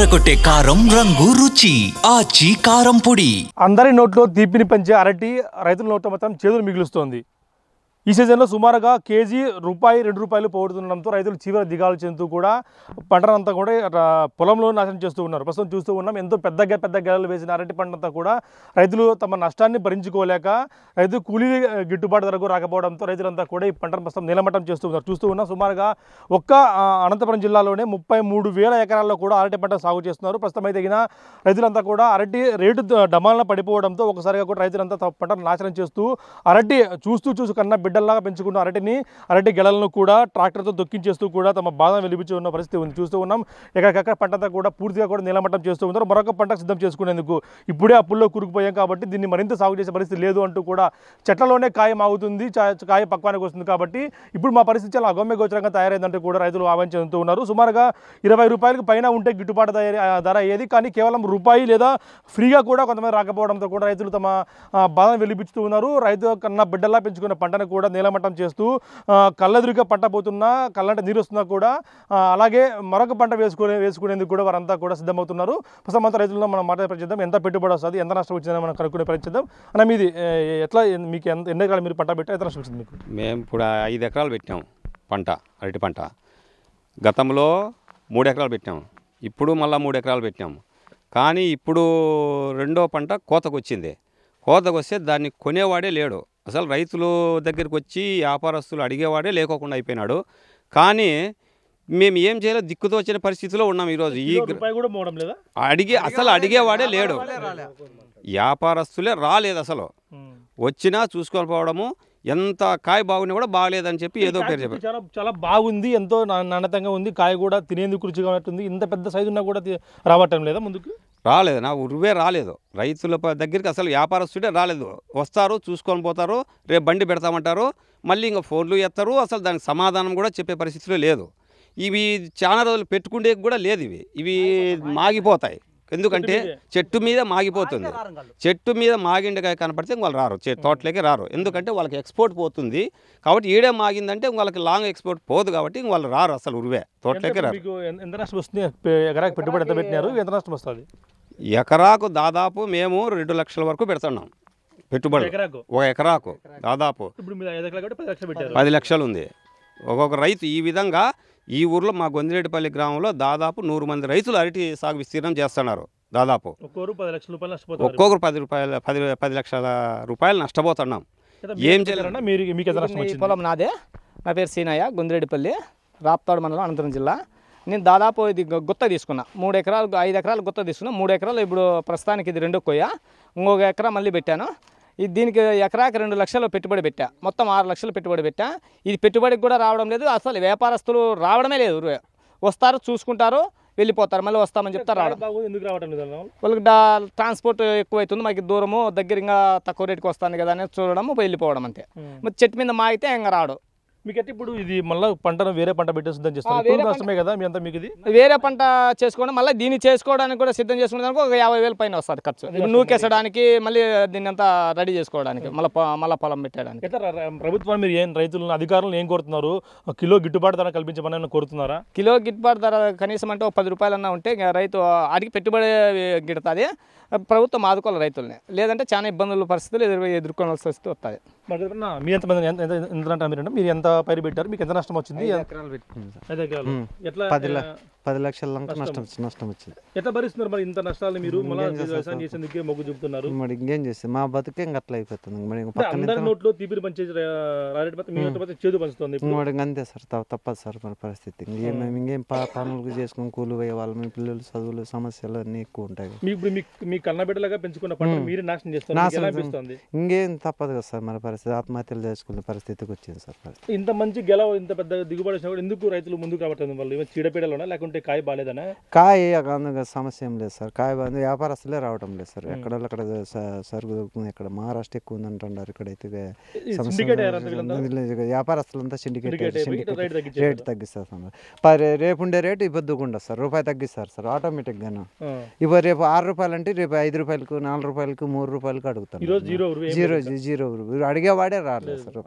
అదరగొట్టే కారం రంగు రుచి ఆచి కారం పొడి. అందరి నోట్లో తీపిని పెంచే అరటి రైతుల నోట్లో మాత్రం చేదులు మిగులుస్తోంది. ఈ సీజన్లో సుమారుగా కేజీ ₹2 పోగొడుతుండడంతో రైతులు తీవ్ర దిగాలు చెందుతూ కూడా పంటనంతా కూడా పొలంలో నాశనం చేస్తూ ఉన్నారు. ప్రస్తుతం చూస్తూ ఉన్నాం, ఎంతో పెద్ద గెలలు వేసిన అరటి పంటంతా కూడా రైతులు తమ నష్టాన్ని భరించుకోలేక రైతు కూలీ గిట్టుబాటు ధరకు రాకపోవడంతో రైతులంతా కూడా ఈ పంటను ప్రస్తుతం నిలమట్టం చేస్తూ ఉన్నారు. చూస్తూ ఉన్నాం, సుమారుగా ఒక్క అనంతపురం జిల్లాలోనే 33,000 ఎకరాల్లో కూడా అరటి పంట సాగు చేస్తున్నారు. ప్రస్తుతం అయితే రైతులంతా కూడా అరటి రేటు డమాలను పడిపోవడంతో ఒకసారిగా కూడా రైతులంతా తమ పంటను నాశనం చేస్తూ అరటి చూస్తూ కన్నా బిడ్డల్లాగా పెంచుకున్న అరటి గెలలను కూడా ట్రాక్టర్తో దొక్కించేస్తూ కూడా తమ బాధను వెలిపించి ఉన్న పరిస్థితి ఉంది. చూస్తూ ఉన్నాం, ఎక్కడికక్కడ పంటంతా కూడా పూర్తిగా కూడా నిలమట్టం చేస్తూ ఉన్నారు. మరొక పంటకు సిద్ధం చేసుకునేందుకు ఇప్పుడే అప్పుల్లో కూరుకుపోయాం కాబట్టి దీన్ని మరింత సాగు చేసే పరిస్థితి లేదు అంటూ కూడా చెట్లలోనే కాయ మాగుతుంది, కాయ పక్వానికి వస్తుంది కాబట్టి ఇప్పుడు మా పరిస్థితి చాలా అగమ్యగోచరంగా తయారైందంటూ కూడా రైతులు ఆవేదన చెందుతూ ఉన్నారు. సుమారుగా ₹20 పైన ఉంటే గిట్టుబాటు ధర అయ్యేది, కానీ కేవలం రూపాయి లేదా ఫ్రీగా కూడా కొంతమంది రాకపోవడంతో కూడా రైతులు తమ బాధను వెలిపిస్తూ ఉన్నారు. రైతు కన్నా బిడ్డల్లా పెంచుకున్న పంటను కూడా నీలమట్టం చేస్తూ కళ్ళెదురుగా పంట పోతున్నా, కళ్ళంటే నీరు వస్తున్నా కూడా అలాగే మరొక పంట వేసుకునేందుకు కూడా వారంతా కూడా సిద్ధమవుతున్నారు. ప్రస్తుతం అంతా రైతుల్లో మనం మాట్లాడే ప్రయత్నిద్దాం. ఎంత పెట్టుబడి వస్తుంది, ఎంత నష్టం వచ్చిందని మనం కనుక్కునే ప్రయత్నిద్దాం. అన్న, మీది ఎట్లా, మీకు ఎన్ని ఎకరాలు మీరు పంట పెట్టారు, ఎంత నష్టం వచ్చింది మీకు? మేము ఇప్పుడు 5 ఎకరాలు పెట్టాము పంట, అరటి పంట. గతంలో 3 ఎకరాలు పెట్టాము, ఇప్పుడు మళ్ళీ 3 ఎకరాలు పెట్టాము. కానీ ఇప్పుడు రెండో పంట కోతకు వచ్చింది. కోతకు వస్తే దాన్ని కొనేవాడే లేడు. అసలు రైతుల దగ్గరికి వచ్చి వ్యాపారస్తులు అడిగేవాడే లేకోకుండా అయిపోయినాడు. కానీ మేము ఏం చేయాలో దిక్కుతో వచ్చిన పరిస్థితిలో ఉన్నాం ఈరోజు. అడిగేవాడే లేడు, వ్యాపారస్తులే రాలేదు. అసలు వచ్చినా చూసుకొని పోవడము, ఎంత కాయ బాగున్నా కూడా బాగలేదని చెప్పి ఏదో పేరు చెప్పారు. చాలా బాగుంది, ఎంతో నాణ్యతంగా ఉంది, కాయ కూడా తినేందుకు రుచిగా ఉంటుంది, ఇంత పెద్ద సైజు ఉన్నా కూడా రావటం లేదా, ముందుకు రాలేదు. నా ఉరువే రాలేదు. రైతుల దగ్గరికి అసలు వ్యాపారస్తుడే రాలేదు. వస్తారు, చూసుకొని పోతారు, రేపు బండి పెడతామంటారు, మళ్ళీ ఇంకా ఫోన్లు ఎత్తారు. అసలు దానికి సమాధానం కూడా చెప్పే పరిస్థితిలో లేదు. ఇవి చాలా రోజులు పెట్టుకుంటే కూడా లేదు. ఇవి మాగిపోతాయి. ఎందుకంటే చెట్టు మీద మాగిపోతుంది. చెట్టు మీద మాగిండగా కనపడితే వాళ్ళు రారు, తోటలోకి రారు. ఎందుకంటే వాళ్ళకి ఎక్స్పోర్ట్ పోతుంది కాబట్టి. ఈడే మాగిందంటే వాళ్ళకి లాంగ్ ఎక్స్పోర్ట్ పోదు కాబట్టి వాళ్ళు రారు, అసలు ఉరువే తోటలోకి రారు. ఎంత నష్టం వస్తుంది? ఎకరాకు పెట్టుబడి ఎంత పెట్టినారు, ఎంత నష్టం వస్తుంది? ఎకరాకు దాదాపు మేము 2 లక్షల వరకు పెడుతున్నాం పెట్టుబడి. ఒక ఎకరాకు దాదాపు 10 లక్షలు ఉంది. ఒక్కొక్క రైతు ఈ విధంగా ఈ ఊర్లో మా గొందిరెడ్డిపల్లి గ్రామంలో దాదాపు 100 మంది రైతులు అరటి సాగు విస్తీర్ణం చేస్తున్నారు. దాదాపు ఒక్కొక్కరు 10 లక్షల రూపాయలు నష్టపోతున్నాం. ఏం చేయాలన్నా పొలం నాదే. నా పేరు సీనయ్య, గొందిరెడ్డిపల్లి, రాప్తాడు మండలం, అనంతపురం జిల్లా. నేను దాదాపు ఇది గుత్త తీసుకున్నా. 5 ఎకరాలు గుత్త తీసుకున్నా. 3 ఎకరాలు ఇప్పుడు ప్రస్తుతానికి ఇది రెండో కొయ్య. ఇంకొక ఎకరా మళ్ళీ పెట్టాను. దీనికి ఎకరాకి 2 లక్షలు పెట్టుబడి పెట్టా. మొత్తం 6 లక్షలు పెట్టుబడి పెట్టా. ఇది పెట్టుబడికి కూడా రావడం లేదు. అసలు వ్యాపారస్తులు రావడమే లేదు. వస్తారు, చూసుకుంటారు, వెళ్ళిపోతారు, మళ్ళీ వస్తామని చెప్తారు. వాళ్ళకి ట్రాన్స్పోర్ట్ ఎక్కువ అవుతుంది, మాకు దూరము, దగ్గర ఇంకా తక్కువ రేటుకి వస్తాను కదా అని చూడడం, వెళ్ళిపోవడం అంతే. మరి చెట్టు మీద మాగితే ఇంకా రాడు. మీకైతే ఇప్పుడు ఇది మళ్ళీ పంటను వేరే పంట పెట్టే సిద్ధం చేస్తారు, నష్టమే కదా మీ అంతా? మీకు ఇది వేరే పంట చేసుకోవడం, మళ్ళీ దీన్ని చేసుకోవడానికి కూడా సిద్ధం చేసుకునేదానికి ఒక 50,000 పైన వస్తుంది ఖర్చు. నూకేసడానికి, మళ్ళీ దీన్ని అంతా రెడీ చేసుకోవడానికి, మళ్ళీ పొలం పెట్టడానికి. ప్రభుత్వం మీరు ఏం రైతులను, అధికారులను ఏం కోరుతున్నారు? కిలో గిట్టుబాటు ధర కల్పించమని కోరుతున్నారా? కిలో గిట్టుబాటు ధర కనీసం అంటే ఒక ₹10 ఉంటే రైతు అడిగి పెట్టుబడి గిడుతుంది. ప్రభుత్వం ఆదుకోవాలి రైతుల్ని, లేదంటే చాలా ఇబ్బందుల పరిస్థితులు ఎదుర్కోవాల్సి వస్తే వస్తుంది. మీ ఎంతమంది మీరు ఎంత పైరు పెట్టారు, మీకు ఎంత నష్టం వచ్చింది? 5 ఎకరాలు పెట్టుకున్నాం సార్. 10 లక్షల నష్టం వచ్చింది. ఎట్లా భరిస్తున్నారు మరి ఇంత నష్టాలు? మీరు వ్యవసాయం చేసేందుకే మొగ్గు చూపుతున్నారు, మరి ఇంకేం చేస్తుంది? మా బతుకే ఇంకా అట్లా అయిపోతుంది. అందరి నోట్లో తీపిరి పంచే చేదు పంచుతుంది. అంతే సార్, తప్పదు సార్ మన పరిస్థితి. ఇంకేం పనులు చేసుకుని కూలి పోయే వాళ్ళు, మీ పిల్లలు చదువులు సమస్యలు అన్నీ ఎక్కువ ఉంటాయి. మీ కన్నబిడ్డలుగా పెంచుకున్న పంట మీరే నాశనం చేస్తారు. ఇంకేం తప్పదు కదా సార్ మన పరిస్థితి. ఆత్మహత్యలు చేసుకునే పరిస్థితికి వచ్చింది సార్. ఇంత మంచి గెల, ఇంత పెద్ద దిగుబడి వచ్చినా కూడా ఎందుకు రైతులు ముందుకు రావట్లేదు? వాళ్ళు చీడపీడలోనా, లేకుంటే కాయ బాగాలేదనా? కాయ సమస్య ఏం లేదు సార్. కాయ బాగుంది, వ్యాపారస్తులే రావడం లేదు సార్. ఎక్కడ సరుకు దొరుకుతుంది, ఇక్కడ మహారాష్ట్ర ఎక్కువ ఉంది అంటున్నారు. ఇక్కడైతే వ్యాపారస్తులంతా సిండికేట్ రేటు తగ్గిస్తారు సార్. రేపు ఉండే రేటు ఇబ్బందిగా సార్, రూపాయి తగ్గిస్తారు సార్ ఆటోమేటిక్గాను. ఇప్పుడు రేపు ₹6 అంటే రేపు ₹5, ₹4, ₹3 అడుగుతారు. జీరో అడిగేవాడే రాలేదు సార్.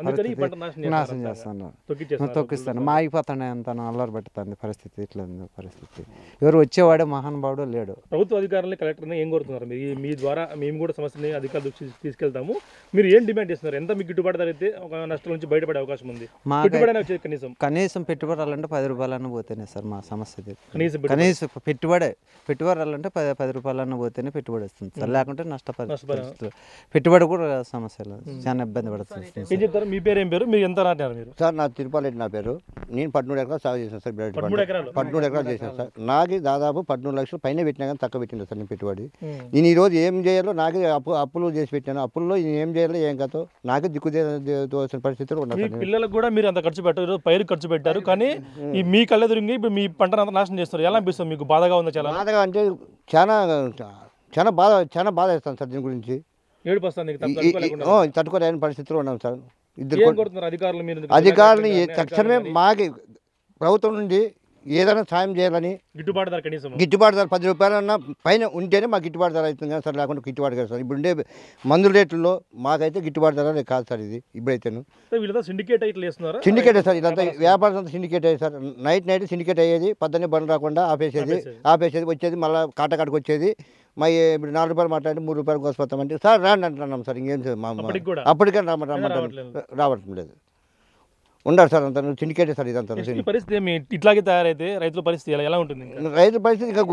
నాశనం చేస్తాను, తొక్కిస్తాను, మాగిపోతాను, ఎంత అల్లరి పెడుతుంది పరిస్థితి. ఇట్లా పరిస్థితి. ఎవరు వచ్చేవాడే మహానుభావుడు లేడు. ప్రభుత్వ అధికారులని కలెక్టర్ని ఏం కోరుతున్నారు? మీ ద్వారా మేము కూడా సమస్యని అధికారుల దృష్టికి తీసుకెళ్తాము. మీరు ఏం డిమాండ్ చేస్తున్నారు? ఎంత మీకు గిట్టుబాటు ధర అయితే ఒక నష్టం నుంచి బయటపడే అవకాశం ఉంది? పెట్టుబడి వచ్చేది కనీసం పెట్టుబడాలంటే 10 రూపాయలన్నా పోతేనే సార్ మా సమస్య. కనీసం పెట్టుబడాలంటే 10 రూపాయలన్నా పోతేనే పెట్టుబడి వస్తుంది సార్, లేకుంటే నష్టపరిస్థితులు పెట్టుబడి కూడా సమస్యలు చాలా ఇబ్బంది పడుతుంది. ఏం చెప్తారు? మీ పేరు ఏం పేరు? మీరు ఎంత నాటారు? మీరు సార్ నా తిరుపతి నా పేరు. నేను 13 ఎకరాలు సాగు చేశాను సార్. 13 ఎకరాలు చేశాను సార్. నాకు దాదాపు 13 లక్షలు పైన పెట్టినా కానీ తక్కువ పెట్టింది సార్ నేను పెట్టుబడి. నేను ఈరోజు ఏం చేయాలో నాకే అప్పులు చేసి పెట్టాను. అప్పుల్లో ఏం చేయాలో ఏం కాదో నాకే దిక్కుదేసిన పరిస్థితులు ఉన్నాయి. పిల్లలకు కూడా మీరు అంత ఖర్చు పెట్టారు, పైరు ఖర్చు పెట్టారు, కానీ ఈ మీ కళ్ళెదురుగా ఇప్పుడు మీ పంటను అంతా నాశనం చేస్తారు. ఎలా అనిపిస్తుంది మీకు? బాధగా ఉందా? చాలా బాధగా అంటే చాలా బాధ వేస్తాను సార్. దీని గురించి ఏడుపు వస్తుంది. తట్టుకోలేని పరిస్థితులు ఉన్నాం సార్. అధికారులు తక్షణమే మాకి ప్రభుత్వం నుండి ఏదైనా సాయం చేయాలని, గిట్టుబాటు ధర కనీసం గిట్టుబాటు ధర 10 రూపాయలన్నా పైన ఉంటేనే మాకు గిట్టుబాటు ధర అవుతుంది కదా సార్, లేకుండా గిట్టుబాటు కాదు సార్. ఇప్పుడు ఉండే మందుల రేట్లలో మాకైతే గిట్టుబాటు ధర కాదు సార్ ఇది. ఇప్పుడైతేను సిండికేట్ సార్, ఇదంతా వ్యాపారం అంతా సిండికేట్ అయ్యేది సార్. నైట్ సిండికేట్ అయ్యేది, పొద్దున్నే బండ్లు రాకుండా ఆపేసేది వచ్చేది, మళ్ళీ కాటకాడికి వచ్చేది. మా ఇప్పుడు 4 రూపాయలు మాట్లాడి 3 రూపాయలు కోసిపోతామంటే సార్ రాండి అంటున్నాం సార్. ఇంకేం అప్పటికే రావటం లేదు. ఉండాలి సార్, అంత సిండికేట్ సార్ ఇదంతా. పరిస్థితి ఇట్లాగే తయారైతే రైతుల పరిస్థితి ఎలా ఉంటుంది? రైతుల పరిస్థితి ఇంకా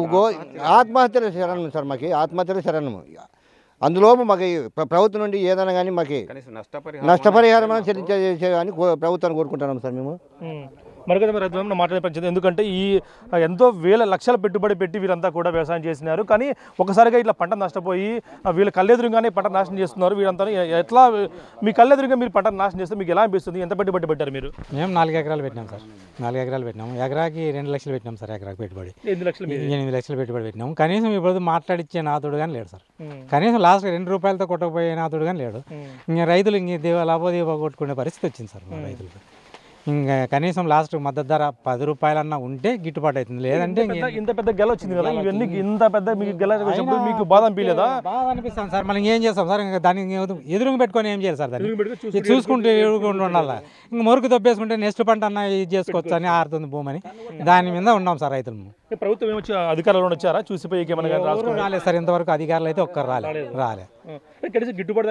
ఆత్మహత్యలే శరణం సార్. మాకు ఆత్మహత్యలే శరణం. అందులో మాకు ప్రభుత్వం నుండి ఏదైనా కానీ మాకు నష్టపరిహారం చెల్లించే కానీ ప్రభుత్వాన్ని కోరుకుంటున్నాం సార్ మేము. మరొక రైతులను మాట్లాడే పరిస్థితి. ఎందుకంటే ఈ ఎంతో వేల లక్షల పెట్టుబడి పెట్టి వీరంతా కూడా వ్యవసాయం చేసినారు, కానీ ఒకసారిగా ఇట్లా పంట నష్టపోయి వీళ్ళ కళ్ళెదురుగానే పంట నాశనం చేస్తున్నారు. వీరంతా ఎట్లా మీ కళ్ళెదురుగా మీరు పంట నాశనం చేస్తే మీకు ఎలా అనిపిస్తుంది? ఎంత పెట్టుబడి పెట్టారు మీరు? మేము 4 ఎకరాలు పెట్టినాం సార్. 4 ఎకరాలు పెట్టినాము. ఎకరాకి 2 లక్షలు పెట్టినాం సార్. ఎకరాకి పెట్టుబడి 8 లక్షలు పెట్టుబడి పెట్టినాము. కనీసం ఇప్పుడు మాట్లాడిచ్చే నాతుడు కానీ లేడు సార్. కనీసం లాస్ట్ 2 రూపాయలతో కొట్టకపోయే నాతుడు కానీ లేడు. ఇంకా రైతులు ఇంక లాభోదీప కొట్టుకునే పరిస్థితి వచ్చింది సార్ మా రైతులకు. ఇంకా కనీసం లాస్ట్ మద్దతు ధర 10 రూపాయలన్నా ఉంటే గిట్టుబాటు అవుతుంది. లేదంటే ఇంత పెద్ద గెల వచ్చింది కదా, ఇవన్నీ ఇంత పెద్ద మీకు గెల మీకు బాధ అనిపించలేదా? బాధ అనిపిస్తాం సార్. మళ్ళీ ఏం చేస్తాం సార్? ఇంకా దానికి ఎదురుగా పెట్టుకొని ఏం చేయాలి సార్? దాన్ని చూసుకుంటే ఎదురుకుంటూ ఉండాలి. ఇంకా మురుకు దొబ్బేసుకుంటే నెక్స్ట్ పంట అన్న ఇది చేసుకోవచ్చు అని ఆరుతుంది భూమని దాని మీద ఉన్నాం సార్ రైతులు. ప్రభుత్వం ఏమొచ్చి అధికారులు వచ్చారా చూసిపోయి? రాలేదు సార్ ఇంతవరకు. అధికారులు అయితే ఒక్కరు రాలే. గిట్టుబాటు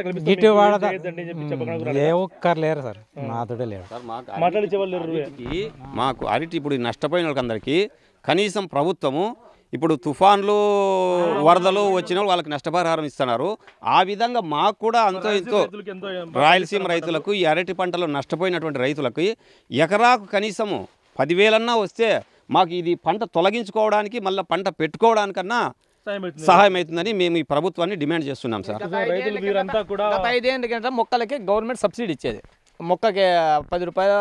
ఏ ఒక్కరు లేరు సార్. నాతోటే లేరు. మాకు అరటి ఇప్పుడు నష్టపోయిన వాళ్ళకందరికీ కనీసం ప్రభుత్వము ఇప్పుడు తుఫాన్లు వరదలు వచ్చిన వాళ్ళకి నష్టపరిహారం ఇస్తున్నారు. ఆ విధంగా మాకు కూడా అంతో ఇంతో రాయలసీమ రైతులకు ఈ అరటి పంటలో నష్టపోయినటువంటి రైతులకి ఎకరాకు కనీసము 10,000 వస్తే మాకు ఇది పంట తొలగించుకోవడానికి మళ్ళీ పంట పెట్టుకోవడానికన్నా సహాయం అవుతుందని మేము ఈ ప్రభుత్వాన్ని డిమాండ్ చేస్తున్నాం సార్. 5 ఏళ్ళ కింద మొక్కలకి గవర్నమెంట్ సబ్సిడీ ఇచ్చేది. మొక్కకి 10 రూపాయలు,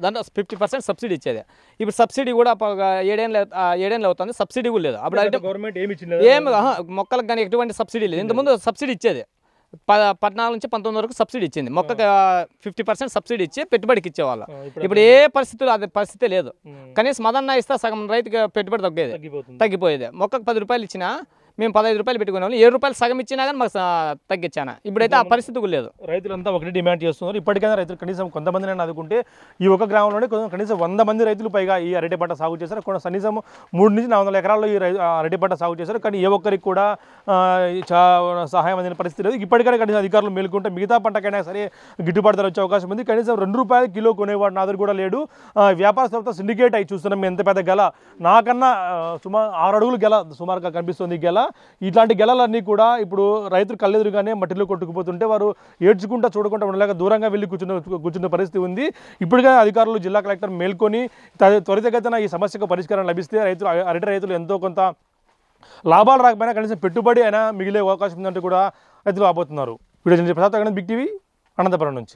దాంట్లో 50% సబ్సిడీ ఇచ్చేది. ఇప్పుడు సబ్సిడీ కూడా 7 ఏళ్ళు అవుతుంది, సబ్సిడీ కూడా లేదు. అప్పుడు గవర్నమెంట్ ఏమి మొక్కలకు కానీ ఎటువంటి సబ్సిడీ లేదు. ఇంతకుముందు సబ్సిడీ ఇచ్చేది 14 నుంచి 19 వరకు సబ్సిడీ ఇచ్చింది. మొక్కకి 50% సబ్సిడీ ఇచ్చి పెట్టుబడికి ఇచ్చేవాళ్ళు. ఇప్పుడు ఏ పరిస్థితులు అది పరిస్థితి లేదు. కనీసం మదన్న ఇస్తే సగం రైతుకి పెట్టుబడి తగ్గిపోయేది. మొక్కకు 10 రూపాయలు ఇచ్చినా మేము 15 రూపాయలు పెట్టుకునే వాళ్ళు 7 రూపాయలు సగం ఇచ్చినా కానీ మాకు తగ్గించాను. ఇప్పుడైతే ఆ పరిస్థితి కూడా లేదు. రైతులంతా ఒకటి డిమాండ్ చేస్తున్నారు. ఇప్పటికైనా రైతులు కనీసం కొంతమంది ఆదుకుంటే ఈ ఒక గ్రామంలోనే కనీసం 100 మంది రైతులు పైగా ఈ అరటి పంట సాగు చేశారు. కనీసం 3 నుంచి 400 ఎకరాల్లో ఈ అరటి పంట సాగు చేశారు, కానీ ఏ ఒక్కరికి కూడా సహాయం అందిన పరిస్థితి లేదు. ఇప్పటికైనా కనీసం అధికారులు మేలుకుంటే మిగతా పంటకైనా సరే గిట్టుబాటు ధర వచ్చే అవకాశం ఉంది. కనీసం 2 రూపాయలు కిలో కొనేవాడు నాదురు కూడా లేడు. వ్యాపారస్తులతో సిండికేట్ అయి చూస్తున్నాం. ఎంత పెద్ద గెల, నాకన్నా 6 అడుగులు గెల సుమారుగా కనిపిస్తుంది గెల. ఇట్లాంటి గెలలన్నీ కూడా ఇప్పుడు రైతులు కళ్ళెదురుగానే మట్టిలో కొట్టుకుపోతుంటే వారు ఏడ్చుకుంటా చూడకుండా ఉండలేక దూరంగా వెళ్ళి కూర్చున్న పరిస్థితి ఉంది. ఇప్పటికే అధికారులు, జిల్లా కలెక్టర్ మేల్కొని త్వరితగతిన ఈ సమస్యకు పరిష్కారం లభిస్తే అరటి రైతులు ఎంతో కొంత లాభాలు రాకపోయినా కనీసం పెట్టుబడి అయినా మిగిలే అవకాశం ఉందంటే కూడా రైతులు ఆపోతున్నారు. Video Prasad big TV Anantapuram నుంచి.